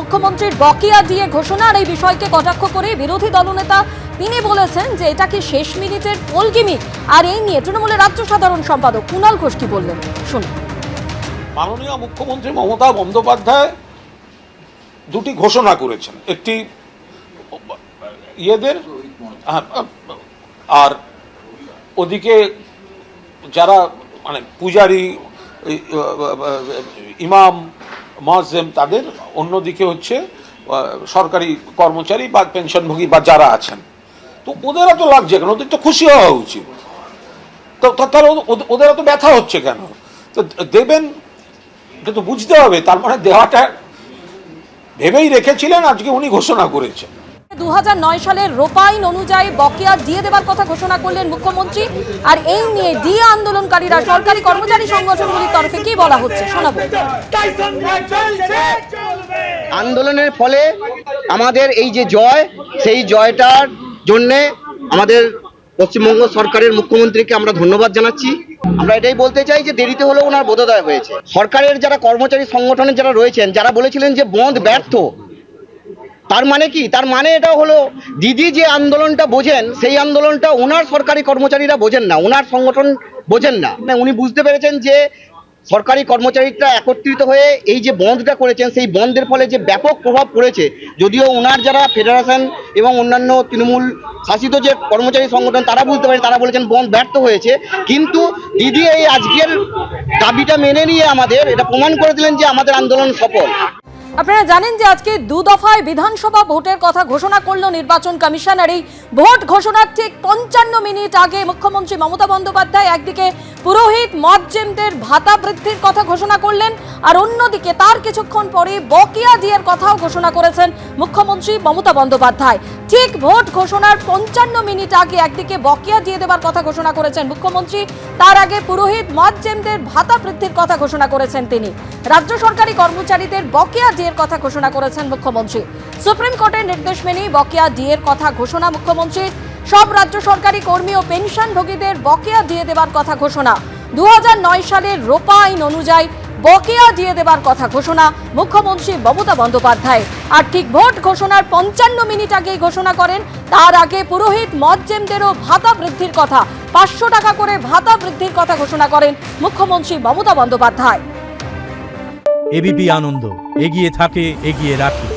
মুখ্যমন্ত্রীর বকেয়া দিয়ে ঘোষণার এই বিষয়কে কটাক্ষ করে বিরোধী দলনেতা তিনি বলেছেন যে এটা কি শেষ মিনিটের পোলগিমি। আর এই নিয়ে তৃণমূলের রাজ্য সাধারণ সম্পাদক কুণাল ঘোষ কি বললেন শুনুন। মাননীয় মুখ্যমন্ত্রী মমতা বন্দ্যোপাধ্যায় দুটি ঘোষণা করেছেন, একটি ইয়েদের আর ওদিকে যারা মানে পূজারী ইমাম মুয়াজ্জিম তাদের, অন্যদিকে হচ্ছে সরকারি কর্মচারী বা পেনশনভোগী বা যারা আছেন। তো ওদের এত লাগছে কেন? ওদের তো খুশি হওয়া উচিত। তো তার ওদের এত ব্যথা হচ্ছে কেন? তো দেবেন, কিন্তু বুঝতে হবে তার মানে দেওয়াটা ভেবেই রেখেছিলেন, আজকে উনি ঘোষণা করেছেন। 2009 সালের রোপাইন অনুযায়ী বকেয়া দিয়ে দেবার কথা ঘোষণা করলেন মুখ্যমন্ত্রী। আর এই নিয়ে দিয়ে আন্দোলনকারীরা সরকারি কর্মচারী সংগঠনগুলির তরফে কি বলা হচ্ছে শোনাবো। আন্দোলনের ফলে আমাদের এই যে জয়, সেই জয়টার জন্যে আমাদের পশ্চিমবঙ্গ সরকারের মুখ্যমন্ত্রীকে আমরা ধন্যবাদ জানাচ্ছি। আমরা এটাই বলতে চাই যে দেরিতে হলেও ওনার বোধোদয় হয়েছে। সরকারের যারা কর্মচারী সংগঠনের যারা রয়েছেন, যারা বলেছিলেন যে বন্ধ ব্যর্থ, তার মানে কি? তার মানে এটা হলো দিদি যে আন্দোলনটা বোঝেন, সেই আন্দোলনটা ওনার সরকারি কর্মচারীরা বোঝেন না, ওনার সংগঠন বোঝেন না। উনি বুঝতে পেরেছেন যে সরকারি কর্মচারীরা একত্রিত হয়ে এই যে বন্ধটা করেছেন, সেই বন্ধের ফলে যে ব্যাপক প্রভাব পড়েছে, যদিও ওনার যারা ফেডারেশন এবং অন্যান্য তৃণমূল শাসিত যে কর্মচারী সংগঠন তারা বুঝতে পারে, তারা বলেছেন বন্ধ ব্যর্থ হয়েছে। কিন্তু দিদি এই আজকের দাবিটা মেনে নিয়ে আমাদের এটা প্রমাণ করে দিলেন যে আমাদের আন্দোলন সফল। আপনারা জানেন যে আজকে 2 দফায় বিধানসভা ভোটের কথা ঘোষণা করল নির্বাচন কমিশন। আর এই ভোট ঘোষণার ঠিক 55 মিনিট আগে মুখ্যমন্ত্রী মমতা বন্দ্যোপাধ্যায় একদিকে পুরোহিত মুয়াজ্জিমদের ভাতা বৃদ্ধির কথা ঘোষণা করলেন, আর অন্যদিকে তার কিছুক্ষণ পরে বকেয়া দিয়ের কথাও ঘোষণা করেছেন মুখ্যমন্ত্রী মমতা বন্দ্যোপাধ্যায়। ঠিক ভোট ঘোষণার 55 মিনিট আগে একদিকে বকেয়া দিয়ে দেবার কথা ঘোষণা করেছেন মুখ্যমন্ত্রী, তার আগে পুরোহিত মুয়াজ্জিমদের ভাতা বৃদ্ধির কথা ঘোষণা করেছেন তিনি। রাজ্য সরকারি কর্মচারীদের বকেয়া ডিএর কথা ঘোষণা করেছেন মুখ্যমন্ত্রী। সুপ্রিম কোর্টের নির্দেশ মেনে বকেয়া ডিএর কথা ঘোষণা মুখ্যমন্ত্রীর। সব রাজ্য সরকারি কর্মী ও পেনশনভোগীদের বকেয়া দিয়ে দেবার কথা ঘোষণা। 2009 সালের রোপা আইন অনুযায়ী বকেয়া দিয়ে দেবার কথা ঘোষণা মুখ্যমন্ত্রী মমতা বন্দ্যোপাধ্যায়। আর ঠিক ভোট ঘোষণার 55 মিনিট আগেই ঘোষণা করেন তার আগে পুরোহিত মুয়াজ্জিমদেরও ভাতা বৃদ্ধির কথা, 500 টাকা করে ভাতা বৃদ্ধির কথা ঘোষণা করেন মুখ্যমন্ত্রী মমতা বন্দ্যোপাধ্যায়। এবিপি আনন্দ এগিয়ে থাকে, এগিয়ে রাখে।